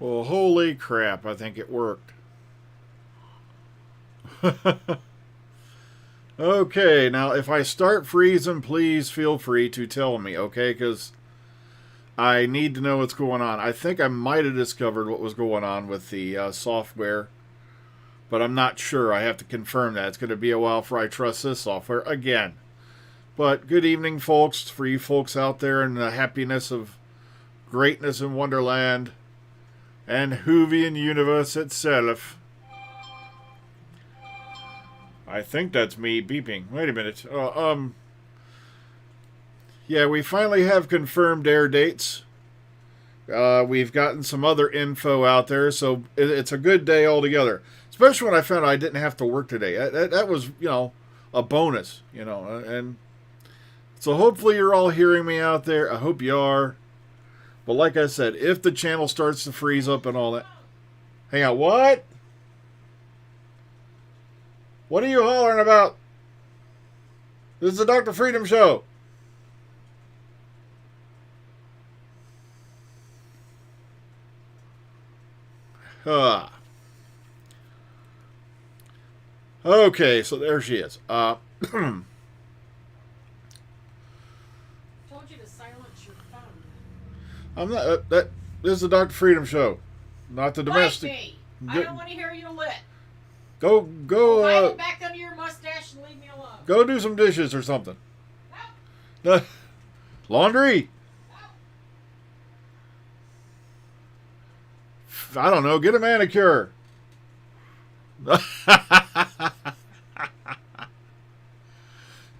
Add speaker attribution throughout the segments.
Speaker 1: Well, holy crap, I think it worked. Okay, now if I start freezing, please feel free to tell me, okay? Because I need to know what's going on. I think I might have discovered what was going on with the software, but I'm not sure. I have to confirm that. It's going to be a while before I trust this software again. But good evening, folks, for you folks out there in the happiness of greatness in Wonderland and Whovian universe itself. I think that's me beeping. Wait a minute. Yeah, we finally have confirmed air dates. We've gotten some other info out there, so it's a good day altogether. Especially when I found out I didn't have to work today. That was, a bonus, And so hopefully you're all hearing me out there. I hope you are. But like I said, if the channel starts to freeze up and all that. Hang on, what? What are you hollering about? This is the Dr. Freedom Show. Okay, so there she is.
Speaker 2: Told you to silence your phone.
Speaker 1: I'm not. This is the Dr. Freedom Show, not the domestic.
Speaker 2: Bite me. I don't want to hear you lit.
Speaker 1: Go.
Speaker 2: Hide it back under your mustache and leave me alone.
Speaker 1: Go do some dishes or something.
Speaker 2: No.
Speaker 1: Laundry.
Speaker 2: No.
Speaker 1: I don't know. Get a manicure.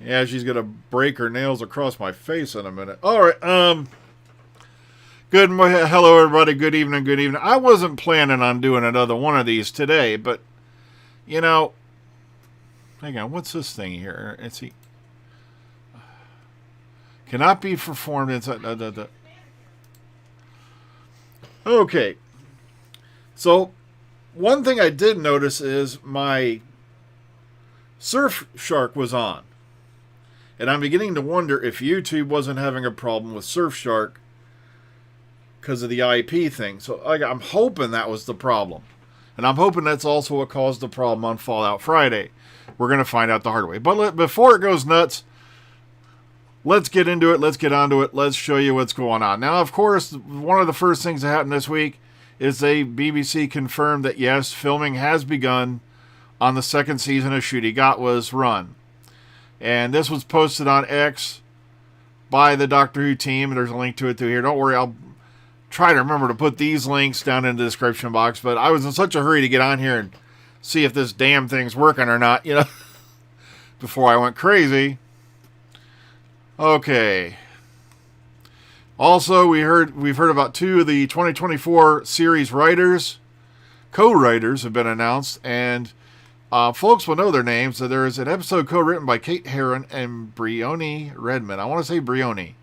Speaker 1: Yeah, she's gonna break her nails across my face in a minute. All right. Hello, everybody. Good evening. Good evening. I wasn't planning on doing another one of these today, but hang on. What's this thing here? Let's see. Cannot be performed inside. Okay. So, one thing I did notice is my Surfshark was on. And I'm beginning to wonder if YouTube wasn't having a problem with Surfshark because of the IP thing. So I'm hoping that was the problem. And I'm hoping that's also what caused the problem on Fallout Friday. We're going to find out the hard way. But before it goes nuts, let's get into it. Let's get onto it. Let's show you what's going on. Now, of course, one of the first things that happened this week is BBC confirmed that, yes, filming has begun on the second season of Ncuti Gatwa's run. And this was posted on X by the Doctor Who team. There's a link to it through here. Don't worry, I'll try to remember to put these links down in the description box. But I was in such a hurry to get on here and see if this damn thing's working or not, before I went crazy. Okay. Also, we've heard about two of the 2024 series writers. Co-writers have been announced, and folks will know their names. So there is an episode co-written by Kate Herron and Bryony Redmond. I want to say Bryony.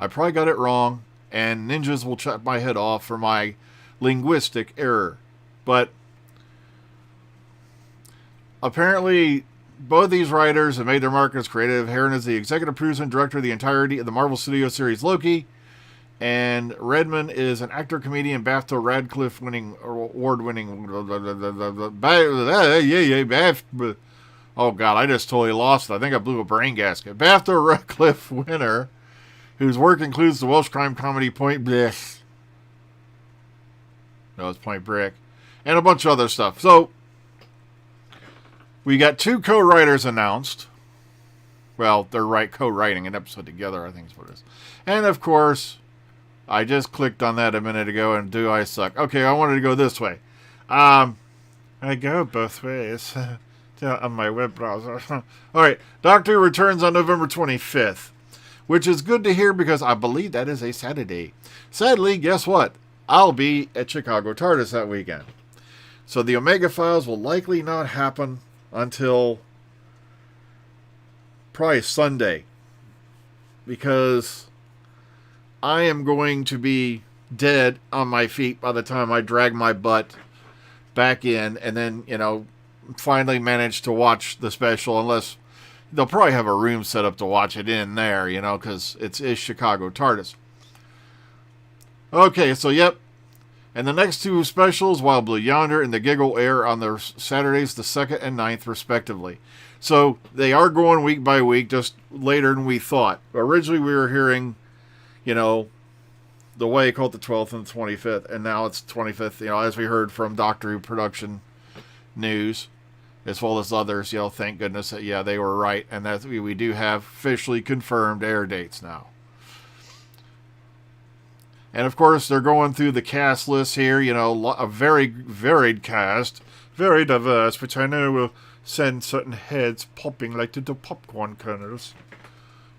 Speaker 1: I probably got it wrong, and ninjas will chop my head off for my linguistic error. But apparently, both these writers have made their mark as creative. Herron is the executive producer and director of the entirety of the Marvel Studios series Loki. And Redmond is an actor, comedian, BAFTA, award-winning... Oh, God, I just totally lost it. I think I blew a brain gasket. BAFTA Radcliffe winner, whose work includes the Welsh crime comedy Point Break. No, it's Point Break. And a bunch of other stuff. So, we got two co-writers announced. Well, they're co-writing an episode together, I think is what it is. And, of course, I just clicked on that a minute ago, and do I suck? Okay, I wanted to go this way. I go both ways on my web browser. All right, Doctor Who returns on November 25th, which is good to hear because I believe that is a Saturday. Sadly, guess what? I'll be at Chicago TARDIS that weekend. So the Omega Files will likely not happen until probably Sunday, because I am going to be dead on my feet by the time I drag my butt back in and then, finally manage to watch the special, unless they'll probably have a room set up to watch it in there, because it's Chicago TARDIS. Okay, so yep. And the next two specials, Wild Blue Yonder and The Giggle, air on their Saturdays the 2nd and 9th, respectively. So they are going week by week, just later than we thought. Originally we were hearing, the way called the 12th and the 25th, and now it's 25th, as we heard from Doctor Who Production News, as well as others, thank goodness that, they were right, and that we do have officially confirmed air dates now. And of course, they're going through the cast list here, a very varied cast, very diverse, which I know will send certain heads popping like little popcorn kernels.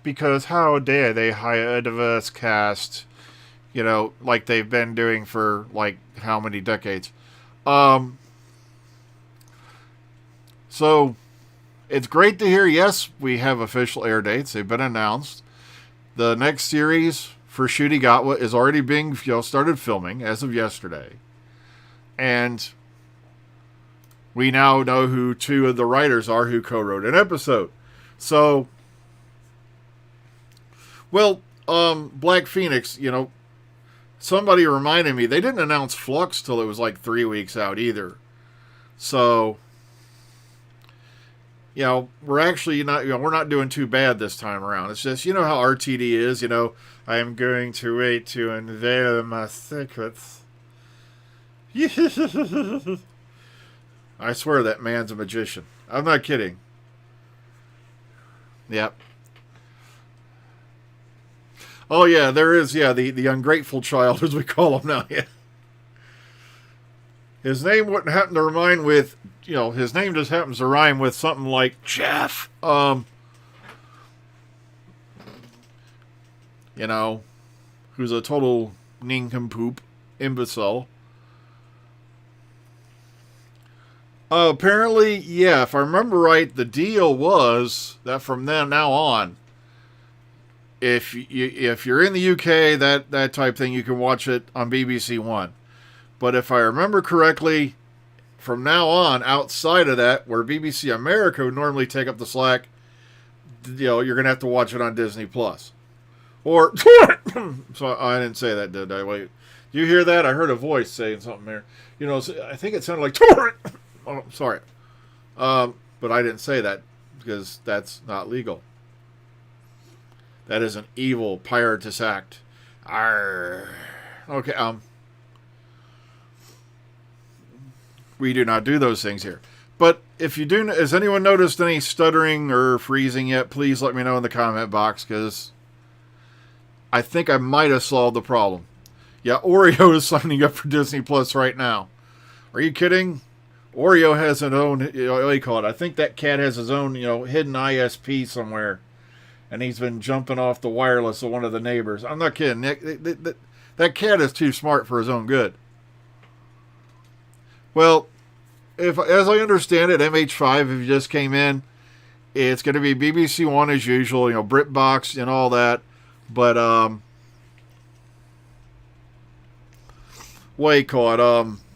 Speaker 1: Because how dare they hire a diverse cast, like they've been doing for, how many decades. So, it's great to hear, yes, we have official air dates. They've been announced. The next series for Ncuti Gatwa is already being, started filming as of yesterday. And we now know who two of the writers are who co-wrote an episode. So, well, Black Phoenix, somebody reminded me, they didn't announce Flux till it was 3 weeks out either. So, we're actually not, we're not doing too bad this time around. It's just, how RTD is, I am going to wait to unveil my secrets. I swear that man's a magician. I'm not kidding. Yep. Oh, yeah, there is, the ungrateful child, as we call him now, yeah. His name wouldn't happen to rhyme with, his name just happens to rhyme with something like Jeff. Who's a total nincompoop, imbecile. Apparently, if I remember right, the deal was that from then now on, if you're in the UK, that type thing, you can watch it on BBC One. But if I remember correctly, from now on, outside of that, where BBC America would normally take up the slack, you're going to have to watch it on Disney Plus. Or, so I didn't say that, did I? Wait, you hear that? I heard a voice saying something there. I think it sounded like torrent. Oh, sorry. But I didn't say that because that's not legal. That is an evil piratous act. Arr. Okay, we do not do those things here. But if you do, has anyone noticed any stuttering or freezing yet? Please let me know in the comment box, because I think I might have solved the problem. Yeah, Oreo is signing up for Disney Plus right now. Are you kidding? Oreo has his own, what do you call it? I think that cat has his own, hidden ISP somewhere. And he's been jumping off the wireless of one of the neighbors. I'm not kidding. That cat is too smart for his own good. Well, as I understand it, MH5, if you just came in, it's going to be BBC One as usual, BritBox and all that. But, what do you call it?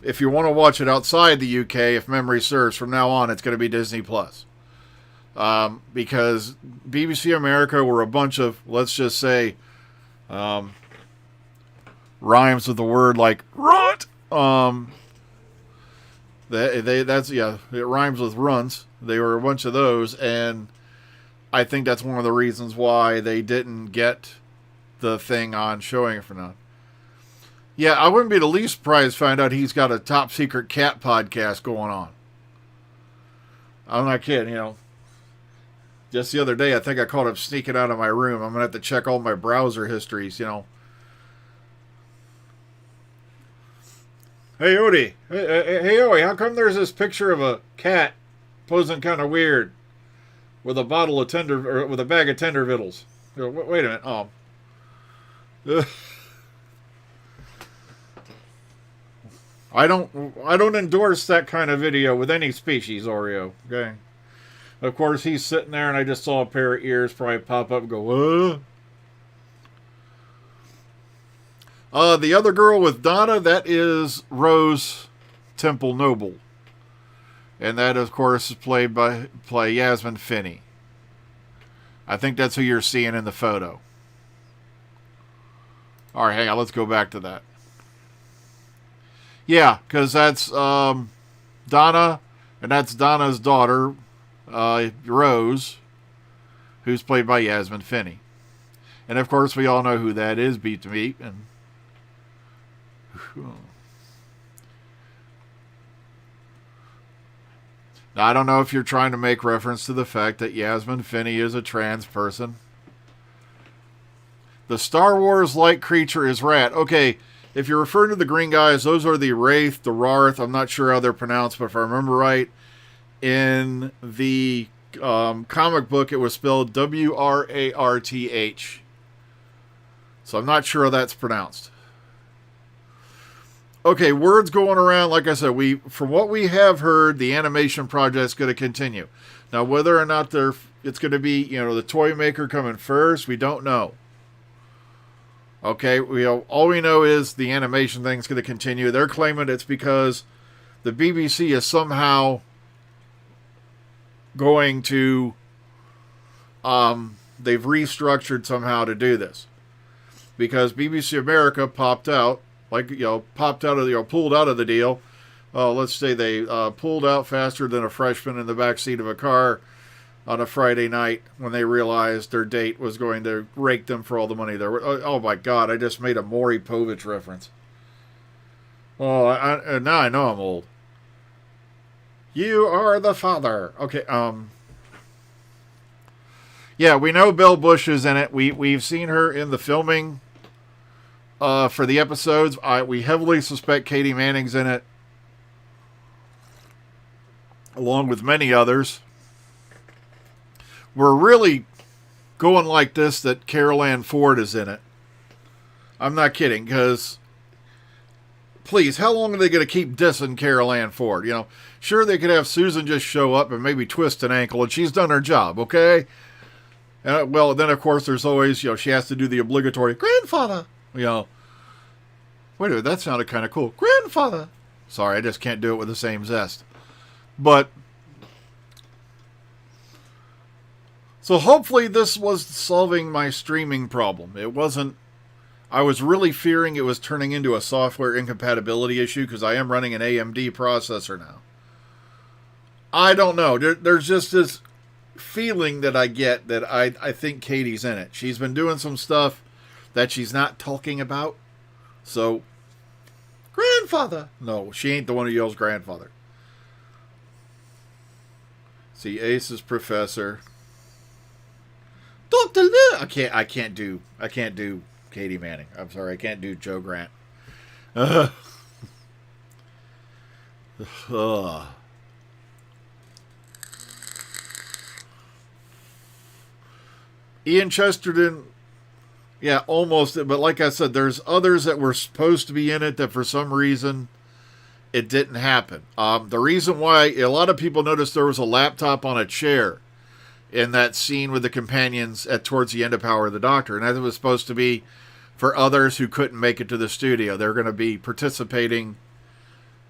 Speaker 1: If you want to watch it outside the UK, if memory serves, from now on, it's going to be Disney Plus. Because BBC America were a bunch of, let's just say, rhymes with the word like rot. It rhymes with runs. They were a bunch of those, and I think that's one of the reasons why they didn't get the thing on showing it for now. Yeah, I wouldn't be the least surprised to find out he's got a top secret cat podcast going on. I'm not kidding, Just the other day, I think I caught him sneaking out of my room. I'm going to have to check all my browser histories, Hey, Odie. Hey, Odie, how come there's this picture of a cat posing kind of weird with a bottle of or with a bag of tender vittles? Wait a minute. Oh. I don't endorse that kind of video with any species, Oreo. Okay. Of course, he's sitting there, and I just saw a pair of ears probably pop up and go, what? The other girl with Donna, that is Rose Temple Noble. And that, of course, is played by Yasmin Finney. I think that's who you're seeing in the photo. All right, hang on. Let's go back to that. Yeah, because that's Donna, and that's Donna's daughter, Rose, who's played by Yasmin Finney. And of course, we all know who that is, Beat to Meat. And now, I don't know if you're trying to make reference to the fact that Yasmin Finney is a trans person. The Star Wars light creature is rat. Okay, if you're referring to the green guys, those are the Wraith, the Rarth. I'm not sure how they're pronounced, but if I remember right, in the comic book, it was spelled Wararth. So I'm not sure how that's pronounced. Okay, words going around. Like I said, from what we have heard, the animation project is going to continue. Now, whether or not it's going to be, the toy maker coming first, we don't know. Okay, all we know is the animation thing's going to continue. They're claiming it's because the BBC is somehow going to, they've restructured somehow to do this. Because BBC America pulled out of the deal. Let's say they pulled out faster than a freshman in the backseat of a car on a Friday night when they realized their date was going to rake them for all the money there. Oh my God, I just made a Maury Povich reference. Well, now I know I'm old. You are the father. Okay, yeah, we know Belle Bush is in it. We've seen her in the filming for the episodes. We heavily suspect Katie Manning's in it, along with many others. We're really going like this that Carol Ann Ford is in it. I'm not kidding, because please, how long are they going to keep dissing Carol Ann Ford? Sure, they could have Susan just show up and maybe twist an ankle, and she's done her job, okay? Well, then, of course, there's always, she has to do the obligatory, grandfather, Wait a minute, that sounded kind of cool. Grandfather! Sorry, I just can't do it with the same zest. But, so hopefully this was solving my streaming problem. It wasn't, I was really fearing it was turning into a software incompatibility issue, because I am running an AMD processor now. I don't know. There's just this feeling that I get that I think Katie's in it. She's been doing some stuff that she's not talking about. So, grandfather. No, she ain't the one who yells grandfather. See, Ace's professor. Dr. Lou. I can't do Katie Manning. I'm sorry, I can't do Joe Grant. Ian Chesterton, yeah, almost. But like I said, there's others that were supposed to be in it that for some reason it didn't happen. The reason why a lot of people noticed there was a laptop on a chair in that scene with the companions towards the end of Power of the Doctor, and that was supposed to be for others who couldn't make it to the studio. They're going to be participating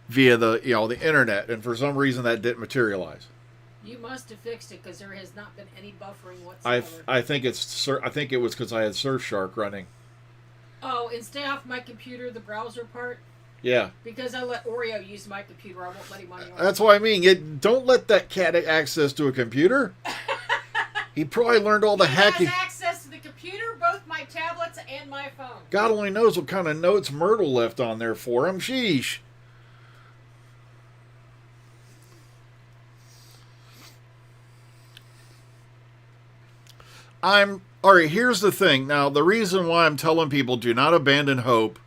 Speaker 1: via the internet, and for some reason that didn't materialize.
Speaker 2: You must have fixed it, because there has not been any buffering whatsoever.
Speaker 1: I think it was because I had Surfshark running.
Speaker 2: Oh, and stay off my computer, the browser part.
Speaker 1: Yeah.
Speaker 2: Because I let Oreo use my computer, I won't let him on yours.
Speaker 1: That's what I mean. Don't let that cat access to a computer. He probably learned all the hacking.
Speaker 2: He has access to the computer, both my tablets and my phone.
Speaker 1: God only knows what kind of notes Myrtle left on there for him. Sheesh. Alright, here's the thing. Now, the reason why I'm telling people do not abandon hope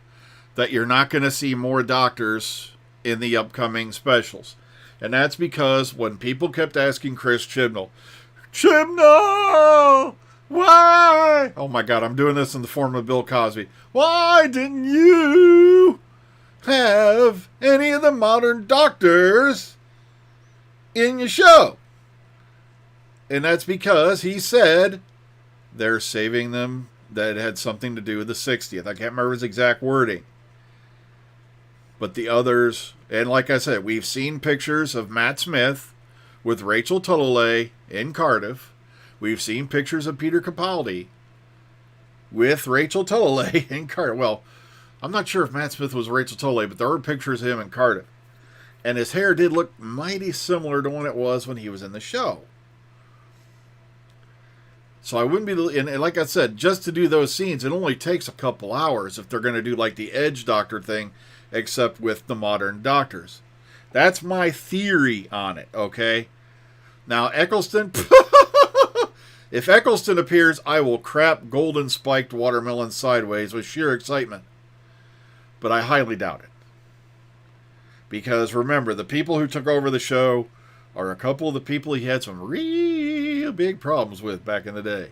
Speaker 1: that you're not going to see more doctors in the upcoming specials. And that's because when people kept asking Chris Chibnall, why? Oh my God, I'm doing this in the form of Bill Cosby. Why didn't you have any of the modern doctors in your show? And that's because he said they're saving them, that it had something to do with the 60th. I can't remember his exact wording. But the others, and like I said, we've seen pictures of Matt Smith with Rachel Talalay in Cardiff. We've seen pictures of Peter Capaldi with Rachel Talalay in Cardiff. Well, I'm not sure if Matt Smith was Rachel Tolle, but there were pictures of him in Cardiff. And his hair did look mighty similar to when it was when he was in the show. So I wouldn't be, and like I said, just to do those scenes, it only takes a couple hours if they're going to do like the Edge Doctor thing, except with the modern doctors. That's my theory on it, okay? Now, Eccleston, if Eccleston appears, I will crap golden spiked watermelon sideways with sheer excitement. But I highly doubt it. Because remember, the people who took over the show are a couple of the people he had some real big problems with back in the day.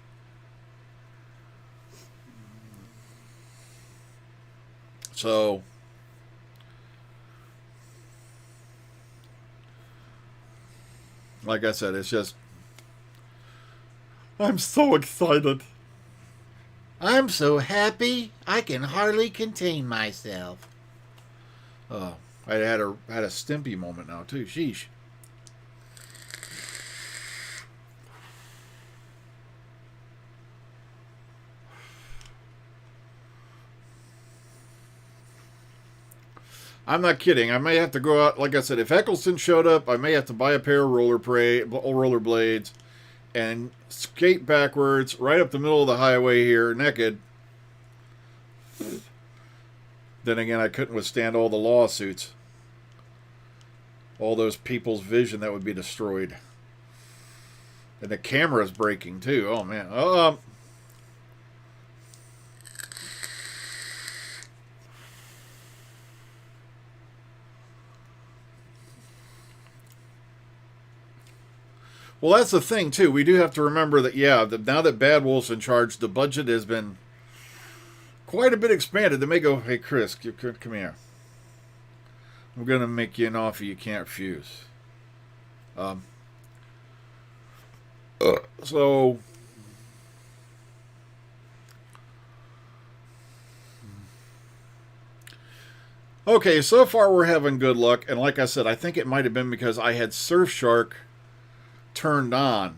Speaker 1: So, like I said, it's just, I'm so excited.
Speaker 3: I'm so happy I can hardly contain myself.
Speaker 1: Oh, I had a Stimpy moment now too. Sheesh. I'm not kidding. I may have to go out. Like I said, if Eccleston showed up, I may have to buy a pair of rollerblades and skate backwards right up the middle of the highway here, naked. Then again, I couldn't withstand all the lawsuits. All those people's vision that would be destroyed. And the camera's breaking, too. Oh, man. Well, that's the thing, too. We do have to remember that, yeah, now that Bad Wolf's in charge, the budget has been quite a bit expanded. They may go, hey, Chris, come here. I'm going to make you an offer you can't refuse. So, okay, so far we're having good luck. And like I said, I think it might have been because I had Surfshark turned on.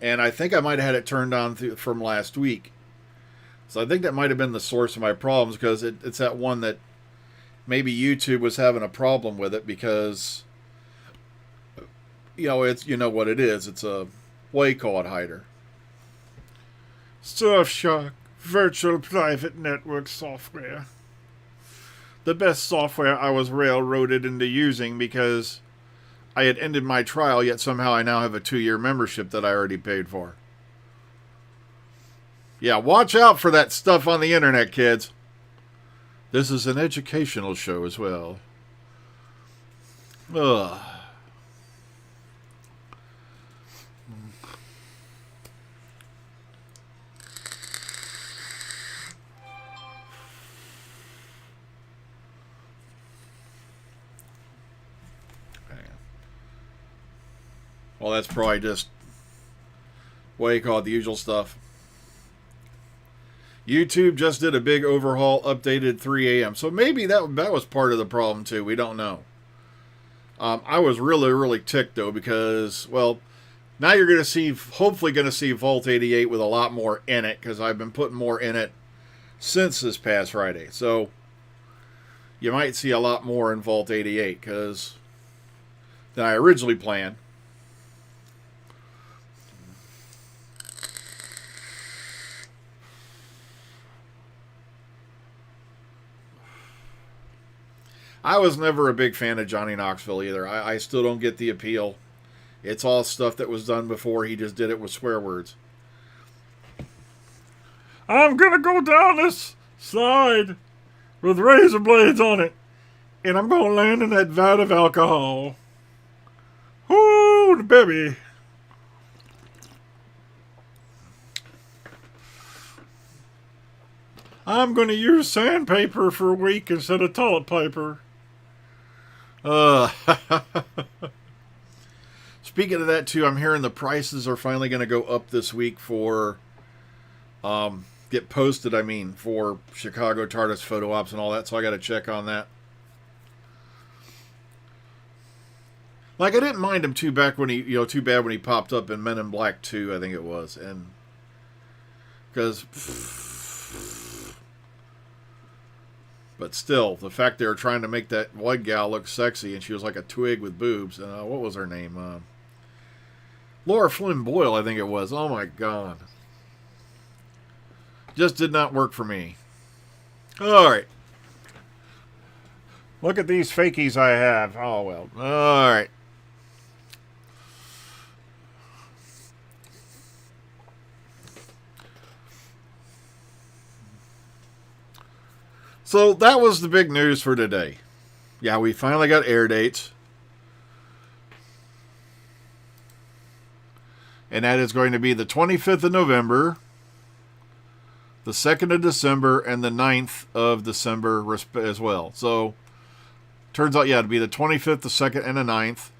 Speaker 1: And I think I might have had it turned on from last week. So I think that might have been the source of my problems, because it's that one that maybe YouTube was having a problem with it because, it's, you know what it is. It's a waycard hider.
Speaker 4: Surfshark Virtual Private Network software. The best software I was railroaded into using because I had ended my trial, yet somehow I now have a 2-year membership that I already paid for. Yeah, watch out for that stuff on the internet, kids. This is an educational show as well. Ugh. Well, that's probably just what you call it, the usual stuff. YouTube just did a big overhaul, updated 3 a.m. So maybe that was part of the problem too. We don't know. I was really, really ticked though, because, well, now you're going to see, hopefully going to see Vault 88 with a lot more in it, because I've been putting more in it since this past Friday. So you might see a lot more in Vault 88 than I originally planned. I was never a big fan of Johnny Knoxville either. I still don't get the appeal. It's all stuff that was done before. He just did it with swear words. I'm gonna go down this slide with razor blades on it, and I'm gonna land in that vat of alcohol. Ooh, baby. I'm gonna use sandpaper for a week instead of toilet paper.
Speaker 1: Speaking of that too, I'm hearing the prices are finally going to go up this week for get posted, for Chicago TARDIS photo ops and all that, so I got to check on that. Like, I didn't mind him too bad when he popped up in Men in Black 2, I think it was, and because But still, the fact they were trying to make that white gal look sexy, and she was like a twig with boobs. What was her name? Laura Flynn Boyle, I think it was. Oh my God. Just did not work for me. All right. Look at these fakies I have. Oh, well. All right. So that was the big news for today. Yeah, we finally got air dates. And that is going to be the 25th of November, the 2nd of December, and the 9th of December as well. So, turns out, yeah, to be the 25th, the 2nd, and the 9th.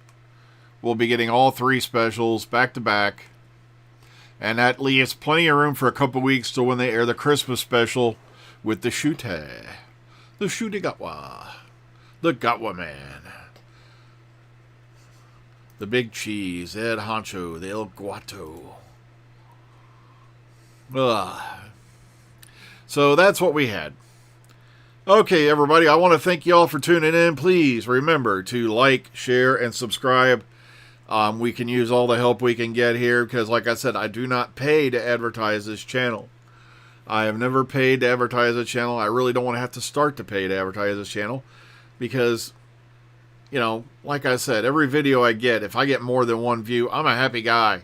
Speaker 1: We'll be getting all three specials back to back. And that leaves plenty of room for a couple weeks till when they air the Christmas special with the Ncuti. The Ncuti Gatwa. The Gatwa Man. The Big Cheese. Ed Honcho. The El Guato. Ugh. So that's what we had. Okay, everybody. I want to thank you all for tuning in. Please remember to like, share, and subscribe. We can use all the help we can get here because, like I said, I do not pay to advertise this channel. I have never paid to advertise a channel. I really don't want to have to start to pay to advertise this channel because, you know, like I said, every video I get, if I get more than one view, I'm a happy guy.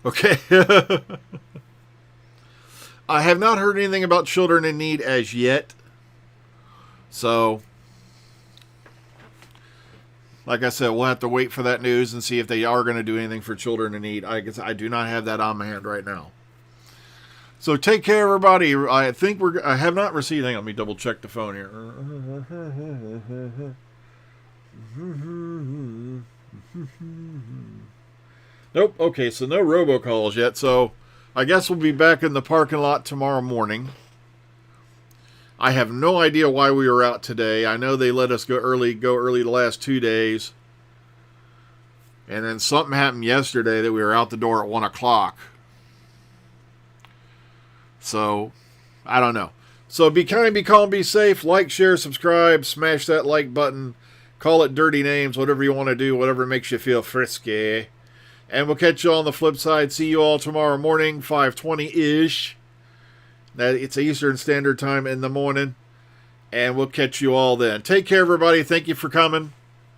Speaker 1: Okay? I have not heard anything about children in need as yet. So, like I said, we'll have to wait for that news and see if they are going to do anything for children in need. I guess I do not have that on my hand right now. So take care, everybody. I think I have not received. Hang on, let me double check the phone here. Nope. Okay, so no robocalls yet. So I guess we'll be back in the parking lot tomorrow morning. I have no idea why we were out today. I know they let us go early the last 2 days. And then something happened yesterday that we were out the door at 1 o'clock. So, I don't know. So be kind, be calm, be safe. Like, share, subscribe. Smash that like button. Call it dirty names, whatever you want to do. Whatever makes you feel frisky. And we'll catch you on the flip side. See you all tomorrow morning, 5:20-ish. It's Eastern Standard Time in the morning. And we'll catch you all then. Take care, everybody. Thank you for coming.